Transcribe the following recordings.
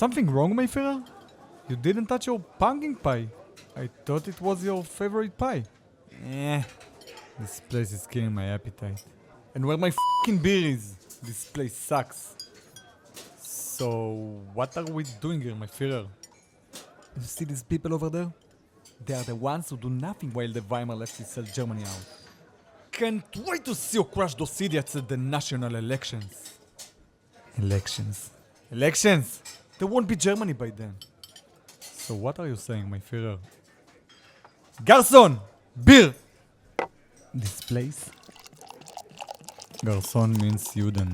Something wrong, my Führer? You didn't touch your pumpkin pie. I thought it was your favorite pie. This place is killing my appetite. And where my f***ing beer is? This place sucks. So, what are we doing here, my Führer? You see these people over there? They are the ones who do nothing while the Weimar leftists sell Germany out. Can't wait to see you crush those idiots at the national elections. Elections? There won't be Germany by then. So what are you saying, my Führer? Garçon! Beer! This place? Garçon means Juden.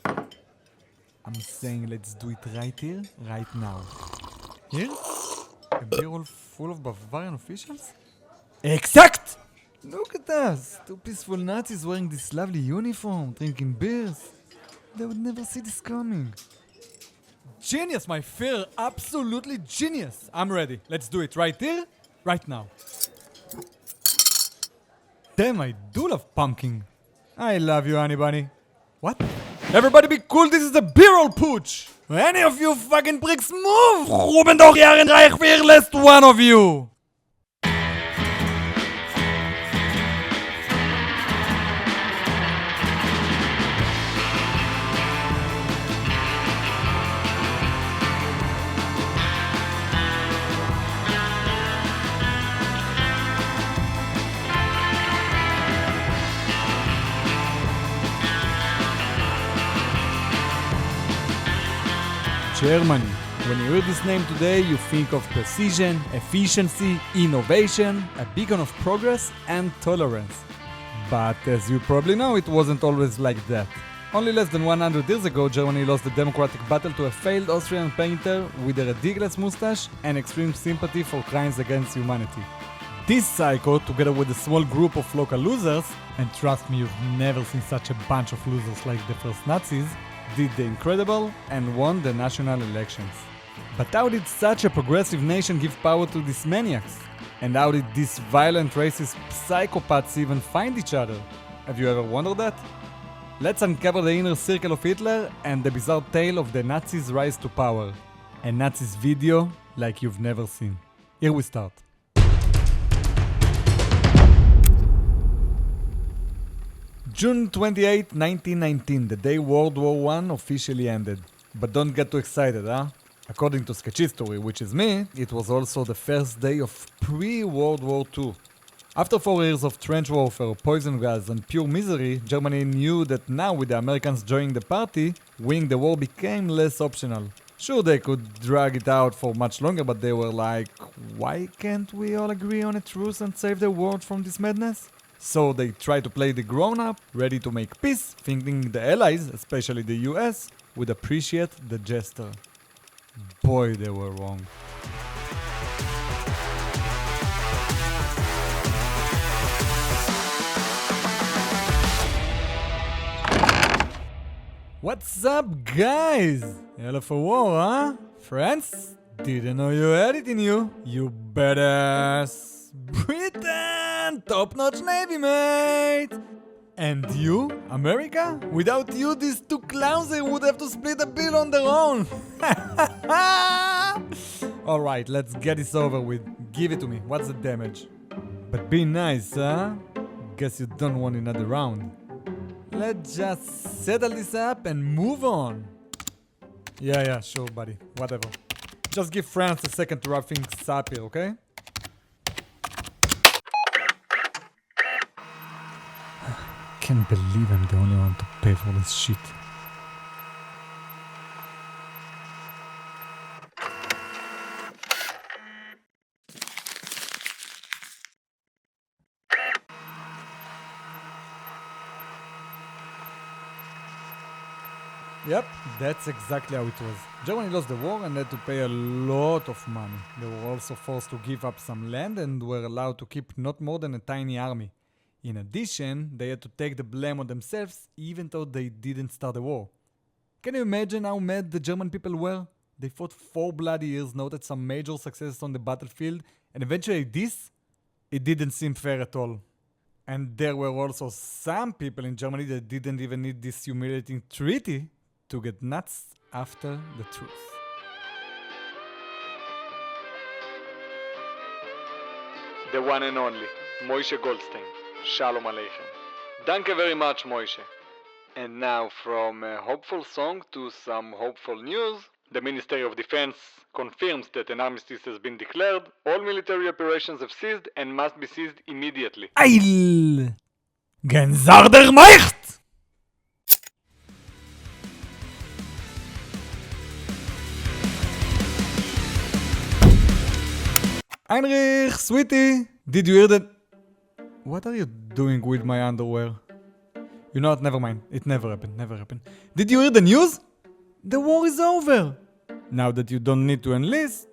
I'm saying let's do it right here, right now. Here? A beer hall full of Bavarian officials? Exact! Look at us! Two peaceful Nazis wearing this lovely uniform, drinking beers. They would never see this coming. Genius, my Führer! Absolutely genius! I'm ready. Let's do it right here, right now. Damn, I do love pumpkin. I love you, honey bunny. What? Everybody be cool, this is the Beer Hall Putsch! Any of you fucking pricks move! Ruben doch Ehrenreich, wer lässt one of you! Germany. When you hear this name today, you think of precision, efficiency, innovation, a beacon of progress and tolerance. But as you probably know, it wasn't always like that. Only less than 100 years ago, Germany lost the democratic battle to a failed Austrian painter with a ridiculous mustache and extreme sympathy for crimes against humanity. This psycho, together with a small group of local losers, and trust me, you've never seen such a bunch of losers like the first Nazis, did the incredible and won the national elections. But how did such a progressive nation give power to these maniacs? And how did these violent racist psychopaths even find each other? Have you ever wondered that? Let's uncover the inner circle of Hitler and the bizarre tale of the Nazis' rise to power. A Nazis video like you've never seen. Here we start. June 28, 1919, the day World War I officially ended. But don't get too excited, huh? According to sketcHistory, which is me, it was also the first day of pre-World War II. After 4 years of trench warfare, poison gas and pure misery, Germany knew that now with the Americans joining the party, winning the war became less optional. Sure, they could drag it out for much longer, but they were like, why can't we all agree on a truce and save the world from this madness? So they tried to play the grown-up, ready to make peace, thinking the Allies, especially the US, would appreciate the gesture. Boy, they were wrong. What's up, guys? Hell of a war, huh? France? Didn't know you had it in you. You badass. Britain! Top-notch Navy, mate! And you, America? Without you, these two clowns here would have to split a bill on their own. Alright, let's get this over with. Give it to me. What's the damage? But be nice, huh? Guess you don't want another round. Let's just settle this up and move on. Yeah, sure, buddy. Whatever. Just give France a second to wrap things up here, okay? Can't believe I'm the only one to pay for this shit. Yep, that's exactly how it was. Germany lost the war and had to pay a lot of money. They were also forced to give up some land and were allowed to keep not more than a tiny army. In addition, they had to take the blame on themselves even though they didn't start the war. Can you imagine how mad the German people were? They fought 4 bloody years, noted some major successes on the battlefield, and eventually this? It didn't seem fair at all. And there were also some people in Germany that didn't even need this humiliating treaty to get nuts after the truth. The one and only, Moishe Goldstein. Shalom Aleichem. Danke very much, Moishe. And now from a hopeful song to some hopeful news. The Ministry of Defense confirms that an armistice has been declared. All military operations have ceased and must be ceased immediately. Eil! Gensar der Macht! Heinrich, sweetie, did you hear that? What are you doing with my underwear? You know what, never mind. It never happened. Did you hear the news? The war is over. Now that you don't need to enlist,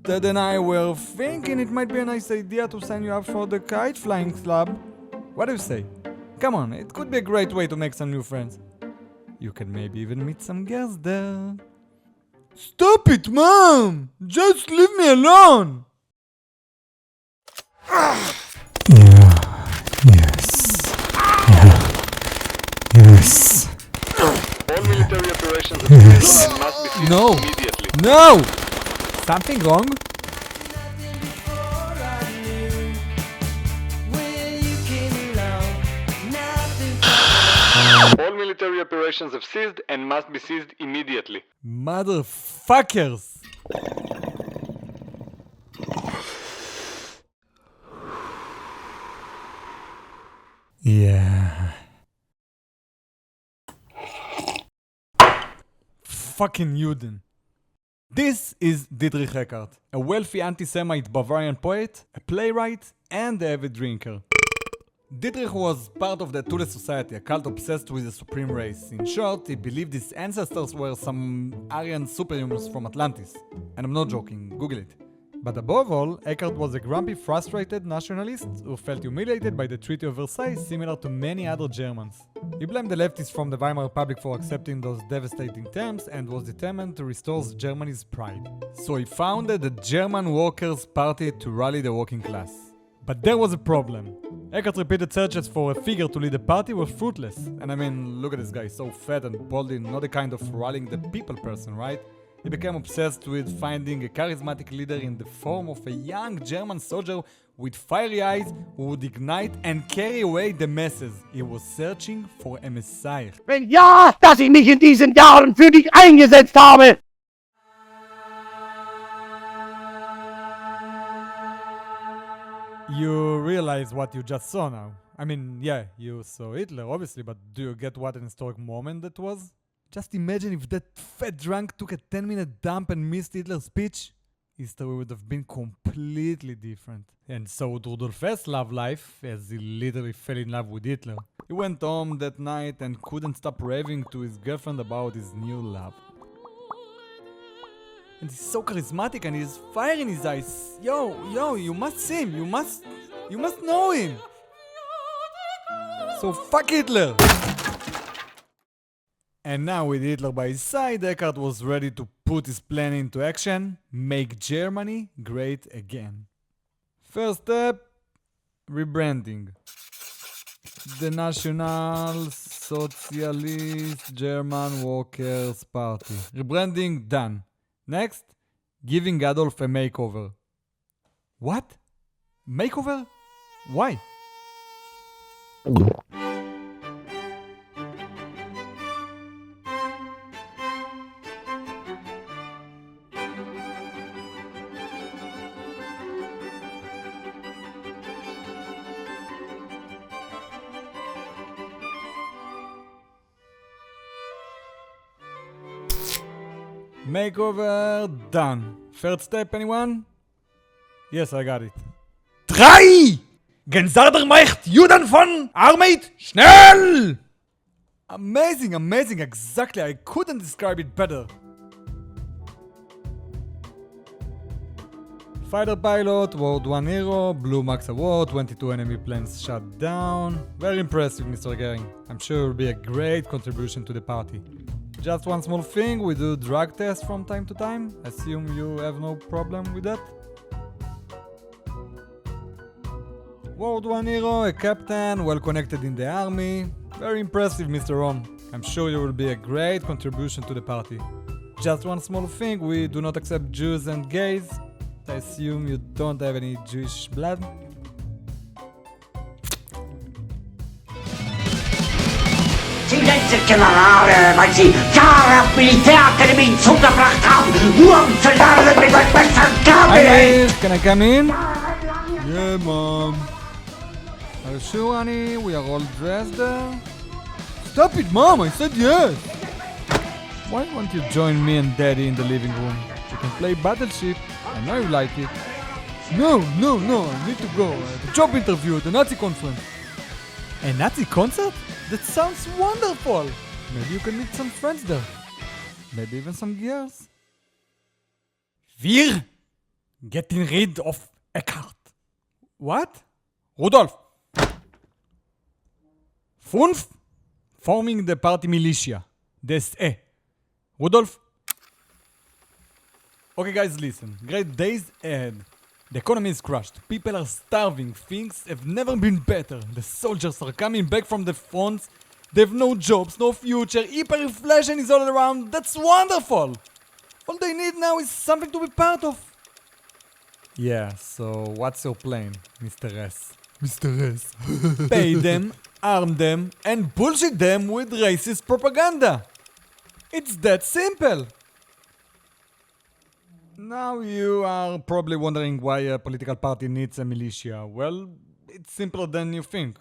Dad and I were thinking it might be a nice idea to sign you up for the kite flying club. What do you say? Come on, it could be a great way to make some new friends. You can maybe even meet some girls there. Stop it, Mom! Just leave me alone! Yes. All military operations have ceased and must be ceased No. immediately. No! Something wrong? All military operations have ceased and must be ceased immediately. Motherfuckers! Yeah. Fucking Juden. This is Dietrich Eckart, a wealthy anti-Semite Bavarian poet, a playwright, and a avid drinker. Dietrich was part of the Thule Society, a cult obsessed with the supreme race. In short, he believed his ancestors were some Aryan superhumans from Atlantis. And I'm not joking, Google it. But above all, Eckart was a grumpy, frustrated nationalist who felt humiliated by the Treaty of Versailles, similar to many other Germans. He blamed the leftists from the Weimar Republic for accepting those devastating terms and was determined to restore Germany's pride. So he founded the German Workers' Party to rally the working class. But there was a problem. Eckart's repeated searches for a figure to lead the party were fruitless. And I mean, look at this guy, so fat and baldy, not the kind of rallying the people person, right? He became obsessed with finding a charismatic leader in the form of a young German soldier with fiery eyes who would ignite and carry away the masses. He was searching for a messiah. Wenn ja, dass ich mich in diesen Jahren für dich eingesetzt habe. You realize what you just saw now. I mean, yeah, you saw Hitler, obviously, but do you get what an historic moment that was? Just imagine if that fat drunk took a 10-minute dump and missed Hitler's speech. History would have been completely different. And so would Rudolf Hess' love life, as he literally fell in love with Hitler. He went home that night and couldn't stop raving to his girlfriend about his new love. And he's so charismatic and he has fire in his eyes. Yo, you must see him. You must know him. So fuck Hitler! And now with Hitler by his side, Eckart was ready to put his plan into action, make Germany great again. First step, rebranding. The National Socialist German Workers' Party. Rebranding done. Next, giving Adolf a makeover. What? Makeover? Why? Makeover done. Third step, anyone? Yes, I got it. 3! Gensar der Macht, Juden von Armeit, schnell! Amazing, exactly, I couldn't describe it better. Fighter pilot, World 1 hero, Blue Max Award, 22 enemy planes shut down. Very impressive, Mr. Goering. I'm sure it will be a great contribution to the party. Just one small thing, we do drug tests from time to time. Assume you have no problem with that? World 1 hero, a captain, well connected in the army. Very impressive, Mr. Rom. I'm sure you will be a great contribution to the party. just one small thing, we do not accept Jews and gays. I assume you don't have any Jewish blood? Silenzio Generale, weil Sie Jahre auf Militärakademien zugebracht haben, nur um zu lernen, wie man besser Hi, can I come in? Yeah, Mom. Are you sure, honey? We are all dressed there? Stop it, Mom! I said yes! Why won't you join me and Daddy in the living room? We can play Battleship. I know you like it. No, I need to go. The job interview at the Nazi conference. A Nazi concert? That sounds wonderful! Maybe you can meet some friends there. Maybe even some girls. Wir getting rid of Eckart. What? Rudolf! 5. Forming the party militia. The SE. Rudolf? Okay guys, listen. Great days ahead. The economy is crushed. People are starving. Things have never been better. The soldiers are coming back from the fronts. They have no jobs, no future. Hyperinflation is all around. That's wonderful! All they need now is something to be part of. Yeah, so what's your plan, Mr. S? Mr. S. Pay them, arm them, and bullshit them with racist propaganda. It's that simple. Now you are probably wondering why a political party needs a militia. Well, it's simpler than you think.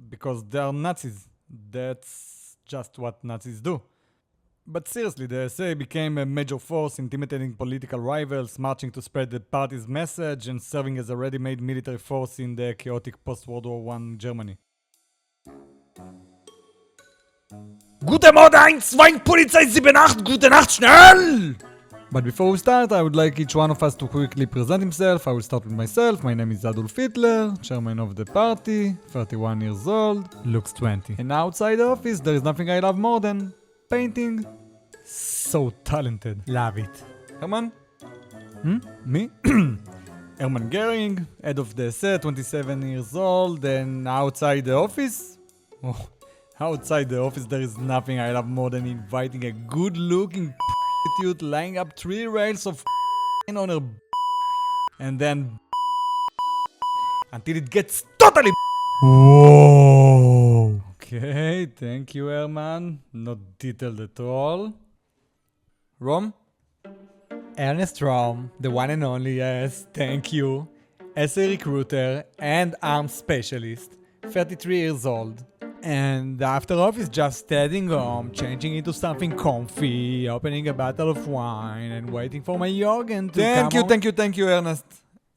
Because they are Nazis. That's just what Nazis do. But seriously, the SA became a major force, intimidating political rivals, marching to spread the party's message, and serving as a ready-made military force in the chaotic post-World War I Germany. Gute Morgen, 1, Polizei 78, gute Nacht, schnell! But before we start, I would like each one of us to quickly present himself. I will start with myself. My name is Adolf Hitler, chairman of the party, 31 years old, looks 20. And outside the office, there is nothing I love more than painting. So talented. Love it. Herman? Me? Herman Goering, head of the SA, 27 years old, and outside the office? Oh, outside the office there is nothing I love more than inviting a good-looking prostitute lining up 3 rails of on her and then until it gets totally Whoa! Okay, thank you, Herman. Not detailed at all. Rom? Ernest Rom, the one and only, yes, thank you. As a recruiter and arms specialist, 33 years old. And after office, just staying home, changing into something comfy, opening a bottle of wine, and waiting for my Jorgen to Thank you, Ernest.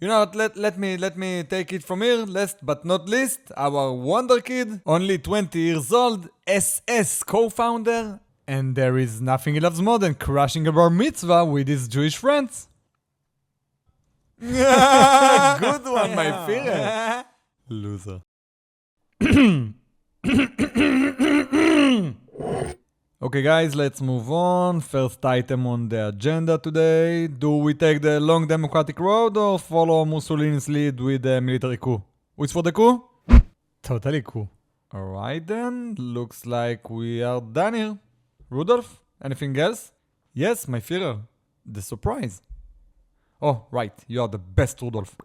You know what, let me take it from here. Last but not least, our wonder kid, only 20 years old, SS co-founder, and there is nothing he loves more than crashing a bar mitzvah with his Jewish friends. Good one, my Führer. Loser. Okay guys, let's move on. First item on the agenda today. Do we take the long democratic road or follow Mussolini's lead with the military coup? Who's for the coup? Totally coup. Alright then, looks like we are done here. Rudolf, anything else? Yes, my Führer. The surprise. Oh, right, you are the best, Rudolf.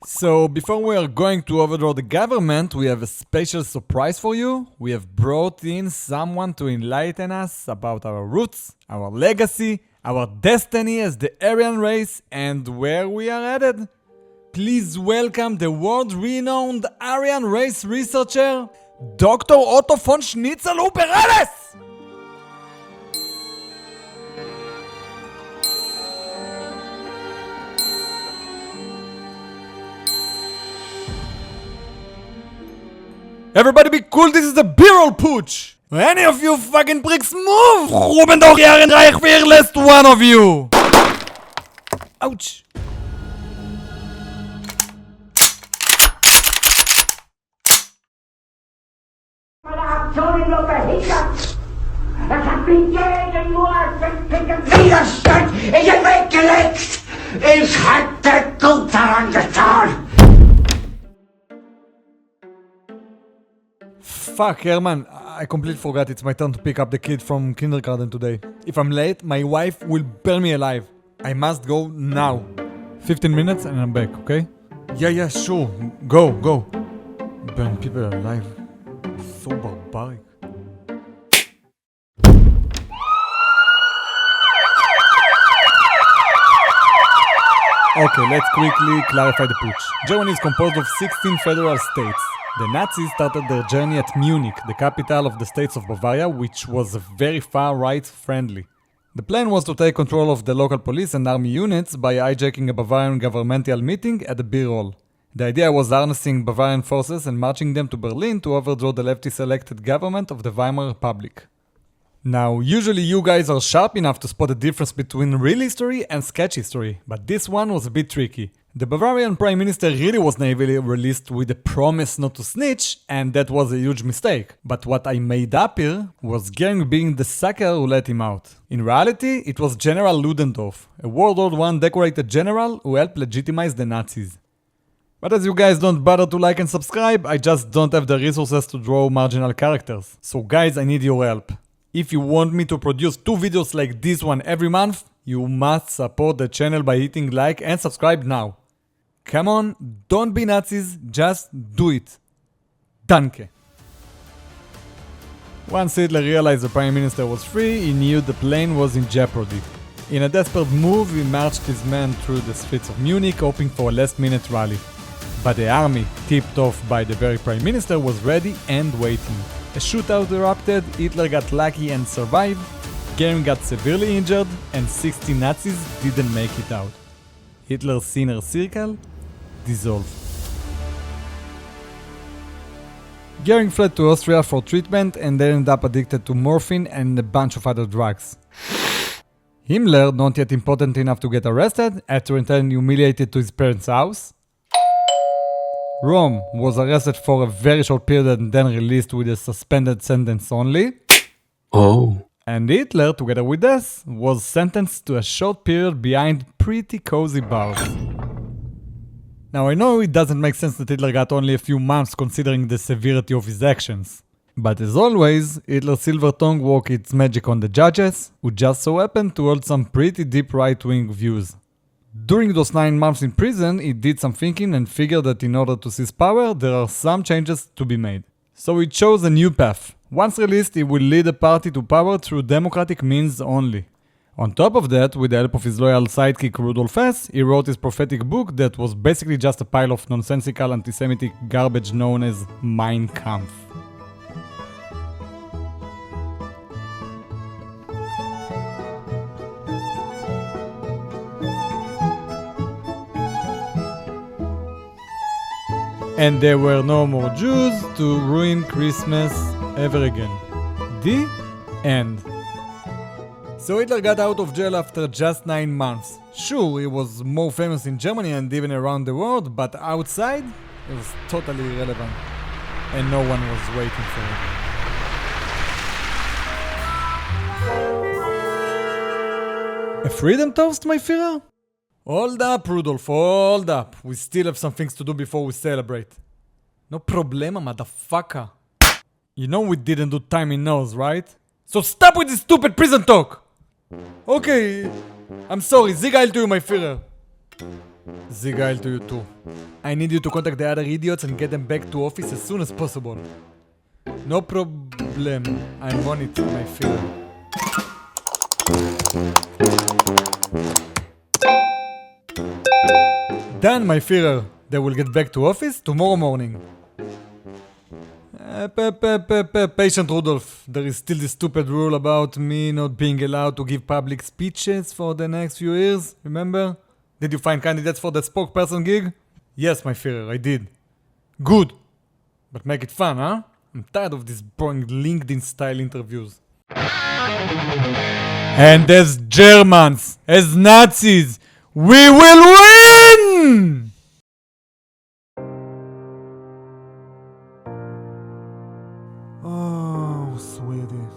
So, before we are going to overthrow the government, we have a special surprise for you. We have brought in someone to enlighten us about our roots, our legacy, our destiny as the Aryan race, and where we are headed. Please welcome the world-renowned Aryan race researcher, Dr. Otto von Schnitzel-Upereles! Everybody be cool, this is the Beer Hall Putsch! Any of you fucking pricks move! Ruben doch Ehrenreich fearless to one of you! Ouch! Aktionen unterhindert. Es hat mich jeden nur sämtlichen Widerstand in den Weg gelegt. Ich hätte gut daran getan. Fuck, Herman, I completely forgot it's my turn to pick up the kid from kindergarten today. If I'm late, my wife will burn me alive. I must go now. 15 minutes and I'm back, okay? Yeah, sure. Go. Burn people alive. So barbaric. Okay, let's quickly clarify the putsch. Germany is composed of 16 federal states. The Nazis started their journey at Munich, the capital of the states of Bavaria, which was very far-right friendly. The plan was to take control of the local police and army units by hijacking a Bavarian governmental meeting at the Beer Hall. The idea was harnessing Bavarian forces and marching them to Berlin to overthrow the leftist-elected government of the Weimar Republic. Now, usually you guys are sharp enough to spot the difference between real history and sketch history, but this one was a bit tricky. The Bavarian Prime Minister really was naively released with a promise not to snitch, and that was a huge mistake. But what I made up here was Goering being the sucker who let him out. In reality, it was General Ludendorff, a World War I decorated general who helped legitimize the Nazis. But as you guys don't bother to like and subscribe, I just don't have the resources to draw marginal characters. So guys, I need your help. If you want me to produce 2 videos like this one every month, you must support the channel by hitting like and subscribe now. Come on, don't be Nazis, just do it. Danke. Once Hitler realized the Prime Minister was free, he knew the plane was in jeopardy. In a desperate move, he marched his men through the streets of Munich, hoping for a last-minute rally. But the army, tipped off by the very Prime Minister, was ready and waiting. A shootout erupted, Hitler got lucky and survived, Goering got severely injured, and 60 Nazis didn't make it out. Hitler's inner circle dissolved. Goering fled to Austria for treatment and then ended up addicted to morphine and a bunch of other drugs. Himmler, not yet important enough to get arrested, had to return humiliated to his parents' house. Röhm was arrested for a very short period and then released with a suspended sentence only. Oh. And Hitler, together with us, was sentenced to a short period behind pretty cozy bars. Now I know it doesn't make sense that Hitler got only a few months considering the severity of his actions. But as always, Hitler's silver tongue worked its magic on the judges, who just so happened to hold some pretty deep right-wing views. During those 9 months in prison, he did some thinking and figured that in order to seize power, there are some changes to be made. So he chose a new path. Once released, he will lead the party to power through democratic means only. On top of that, with the help of his loyal sidekick Rudolf Hess, he wrote his prophetic book that was basically just a pile of nonsensical anti-Semitic garbage known as Mein Kampf. And there were no more Jews to ruin Christmas ever again. The end. So Hitler got out of jail after just 9 months. Sure, he was more famous in Germany and even around the world, but outside, it was totally irrelevant. And no one was waiting for it. A freedom toast, my Führer? Hold up, Rudolf, hold up. We still have some things to do before we celebrate. No problema, motherfucker. You know we didn't do time in nose, right? So stop with this stupid prison talk! Okay, I'm sorry, Sieg Heil to you, my Führer. Sieg Heil to you too. I need you to contact the other idiots and get them back to office as soon as possible. No problem, I'm on it, my Führer. Done, my Führer. They will get back to office tomorrow morning. Patient Rudolf. There is still this stupid rule about me not being allowed to give public speeches for the next few years, remember? Did you find candidates for the spokesperson gig? Yes, my Führer, I did. Good. But make it fun, huh? I'm tired of these boring LinkedIn-style interviews. And as Germans, as Nazis, we will win! Oh, sweetie.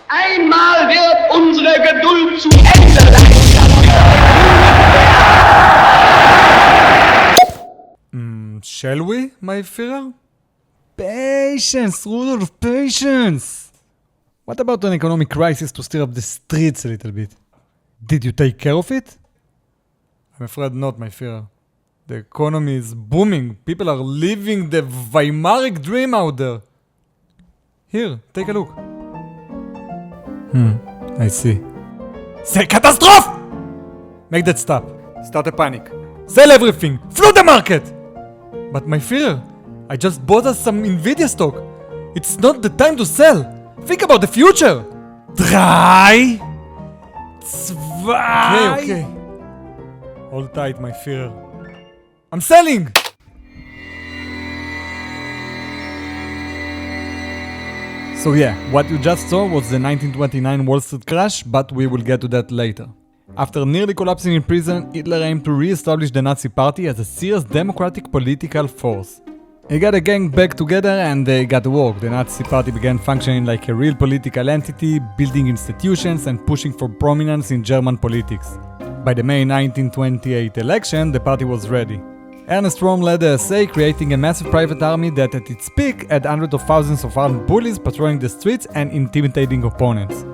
Einmal wird unsere Geduld zu Ende sein. Shall we, my Führer? Patience, Rudolf, patience! What about an economic crisis to stir up the streets a little bit? Did you take care of it? I'm afraid not, my Führer. The economy is booming. People are living the Weimaric dream out there. Here, take a look. I see. C'est catastrophe! Make that stop. Start a panic. Sell everything. Flood the market! But my Führer, I just bought us some Nvidia stock. It's not the time to sell. Think about the future. Drei. Zwei. Okay. Hold tight, my Führer. I'm selling! So yeah, what you just saw was the 1929 Wall Street crash, but we will get to that later. After nearly collapsing in prison, Hitler aimed to re-establish the Nazi Party as a serious democratic political force. He got a gang back together and they got to work. The Nazi Party began functioning like a real political entity, building institutions and pushing for prominence in German politics. By the May 1928 election, the party was ready. Ernest Röhm led the SA, creating a massive private army that at its peak had hundreds of thousands of armed bullies patrolling the streets and intimidating opponents.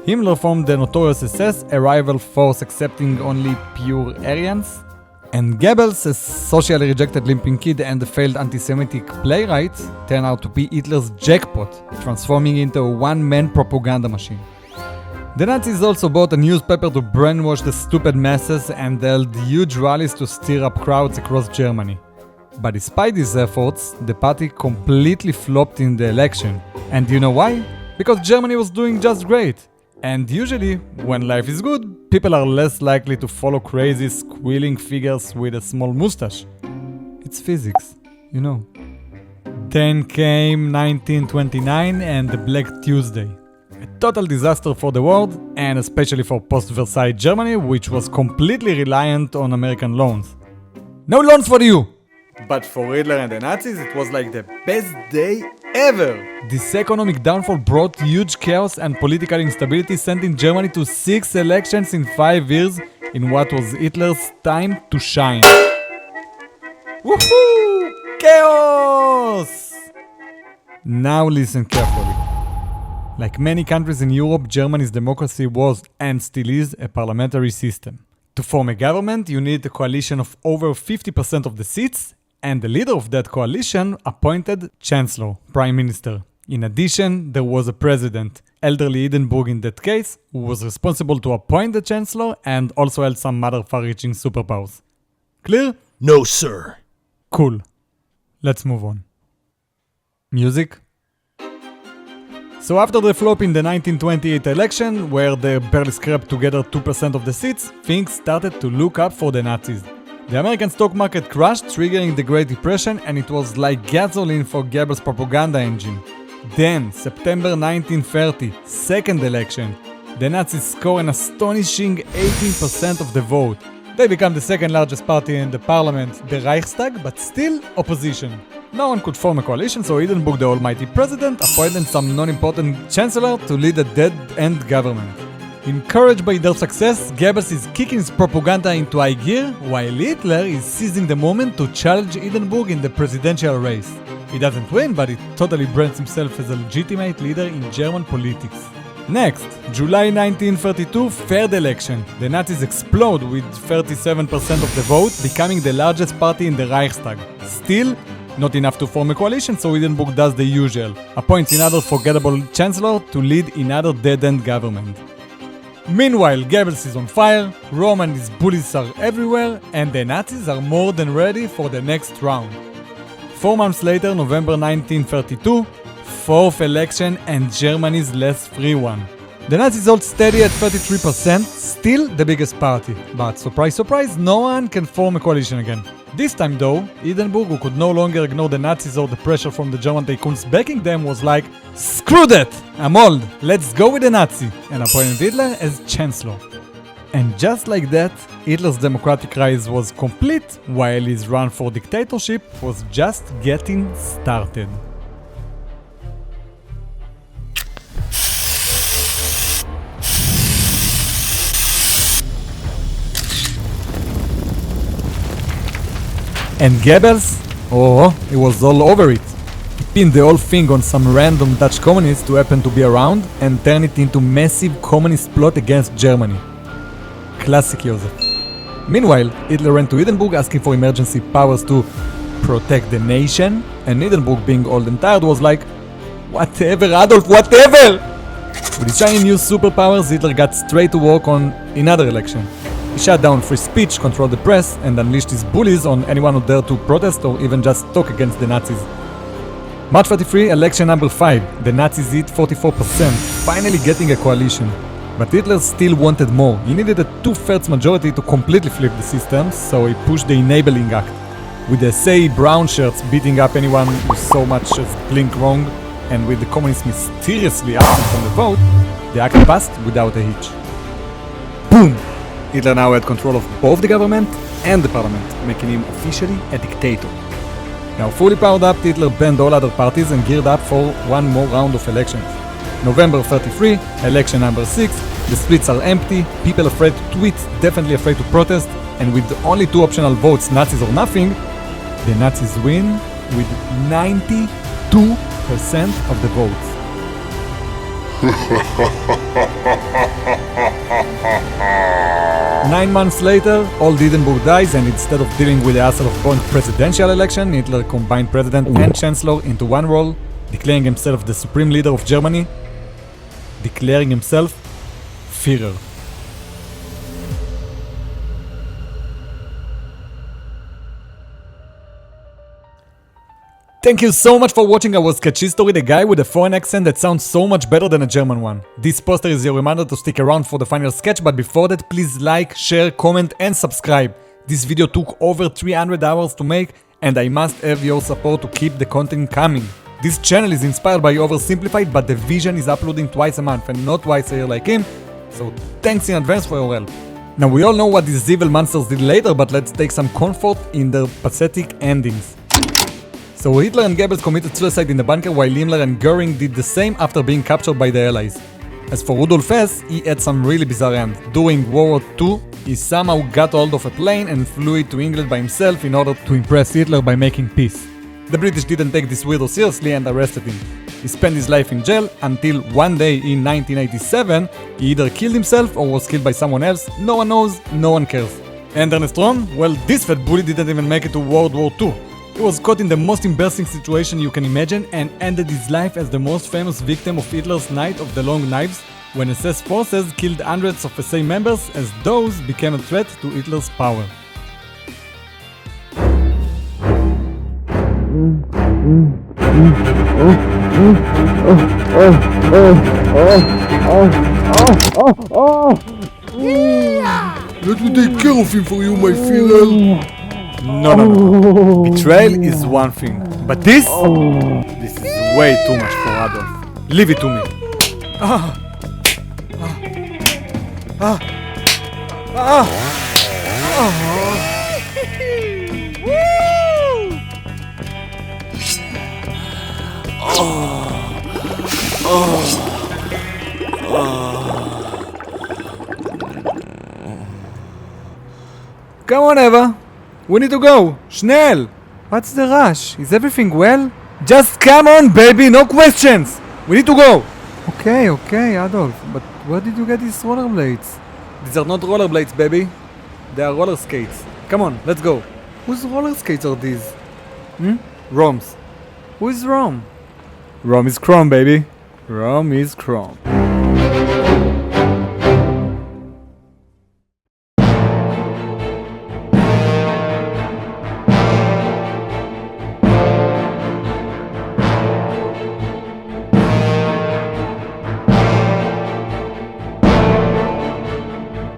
Himmler formed the notorious SS, a rival force accepting only pure Aryans. And Goebbels, a socially rejected limping kid and a failed anti-Semitic playwright, turned out to be Hitler's jackpot, transforming into a one-man propaganda machine. The Nazis also bought a newspaper to brainwash the stupid masses and held huge rallies to stir up crowds across Germany. But despite these efforts, the party completely flopped in the election. And you know why? Because Germany was doing just great. And usually, when life is good, people are less likely to follow crazy, squealing figures with a small mustache. It's physics, you know. Then came 1929 and the Black Tuesday. A total disaster for the world, and especially for post-Versailles Germany, which was completely reliant on American loans. No loans for you! But for Hitler and the Nazis, it was like the best day ever! This economic downfall brought huge chaos and political instability, sending Germany to 6 elections in 5 years in what was Hitler's time to shine. Woohoo! Chaos! Now listen carefully. Like many countries in Europe, Germany's democracy was, and still is, a parliamentary system. To form a government, you need a coalition of over 50% of the seats, and the leader of that coalition appointed Chancellor, Prime Minister. In addition, there was a president, elderly Hindenburg in that case, who was responsible to appoint the Chancellor and also held some other far-reaching superpowers. Clear? No, sir. Cool. Let's move on. Music? So after the flop in the 1928 election, where they barely scraped together 2% of the seats, things started to look up for the Nazis. The American stock market crashed, triggering the Great Depression, and it was like gasoline for Goebbels' propaganda engine. Then, September 1930, second election. The Nazis score an astonishing 18% of the vote. They become the second largest party in the parliament, the Reichstag, but still opposition. No one could form a coalition, so Hindenburg, the almighty president, appointed some non-important chancellor to lead a dead-end government. Encouraged by their success, Goebbels is kicking his propaganda into high gear, while Hitler is seizing the moment to challenge Hindenburg in the presidential race. He doesn't win, but he totally brands himself as a legitimate leader in German politics. Next, July 1932, third election. The Nazis explode with 37% of the vote, becoming the largest party in the Reichstag. Still, not enough to form a coalition, so Hindenburg does the usual. Appoints another forgettable chancellor to lead another dead-end government. Meanwhile, Goebbels is on fire, Röhm and his bullies are everywhere, and the Nazis are more than ready for the next round. 4 months later, November 1932, fourth election and Germany's last free one. The Nazis hold steady at 33%, still the biggest party. But surprise surprise, no one can form a coalition again. This time though, Hindenburg, who could no longer ignore the Nazis or the pressure from the German tycoons backing them, was like, "Screw that! I'm old, let's go with the Nazi," and appointed Hitler as Chancellor. And just like that, Hitler's democratic rise was complete, while his run for dictatorship was just getting started. And Goebbels? Oh, he was all over it. He pinned the whole thing on some random Dutch communists who happened to be around and turned it into massive communist plot against Germany. Classic Joseph. Meanwhile, Hitler went to Hindenburg asking for emergency powers to protect the nation, and Hindenburg, being old and tired, was like, whatever, Adolf, whatever! With his shiny new superpowers, Hitler got straight to work on another election. He shut down free speech, controlled the press, and unleashed his bullies on anyone who dared to protest or even just talk against the Nazis. March 33, election number 5. The Nazis hit 44%, finally getting a coalition. But Hitler still wanted more. He needed a 2/3 majority to completely flip the system, so he pushed the Enabling Act. With the say brown shirts beating up anyone who so much as blinked wrong, and with the communists mysteriously absent from the vote, the act passed without a hitch. Boom! Hitler now had control of both the government and the parliament, making him officially a dictator. Now fully powered up, Hitler banned all other parties and geared up for one more round of elections. November 33, election number 6, the streets are empty, people afraid to tweet, definitely afraid to protest, and with only 2 optional votes, Nazis or nothing, the Nazis win with 92% of the votes. 9 months later, old Hindenburg dies, and instead of dealing with the hassle of going presidential election, Hitler combined president and chancellor into one role, declaring himself the supreme leader of Germany, declaring himself Führer. Thank you so much for watching our sketch history, the guy with a foreign accent that sounds so much better than a German one. This poster is your reminder to stick around for the final sketch, but before that, please like, share, comment and subscribe. This video took over 300 hours to make, and I must have your support to keep the content coming. This channel is inspired by Oversimplified, but the vision is uploading twice a month and not twice a year like him, so thanks in advance for your help. Now we all know what these evil monsters did later, but let's take some comfort in their pathetic endings. So Hitler and Goebbels committed suicide in the bunker, while Himmler and Göring did the same after being captured by the Allies. As for Rudolf Hess, he had some really bizarre end. During World War II, he somehow got hold of a plane and flew it to England by himself in order to impress Hitler by making peace. The British didn't take this weirdo seriously and arrested him. He spent his life in jail until one day in 1987, he either killed himself or was killed by someone else. No one knows, no one cares. And Ernest Röhm? Well, this fat bully didn't even make it to World War II. He was caught in the most embarrassing situation you can imagine and ended his life as the most famous victim of Hitler's Night of the Long Knives, when SS forces killed hundreds of SA members as those became a threat to Hitler's power. Let me take care of him for you, my Führer. No. Betrayal is one thing, but this is way too much for Adolf. Leave it to me. Come on, Eva. We need to go! Schnell! What's the rush? Is everything well? Just come on, baby! No questions! We need to go! Okay, Adolf, but where did you get these rollerblades? These are not rollerblades, baby. They are roller skates. Come on, let's go. Whose roller skates are these? Rome's. Who is Rome? Rome is Chrome, baby. Rome is Chrome.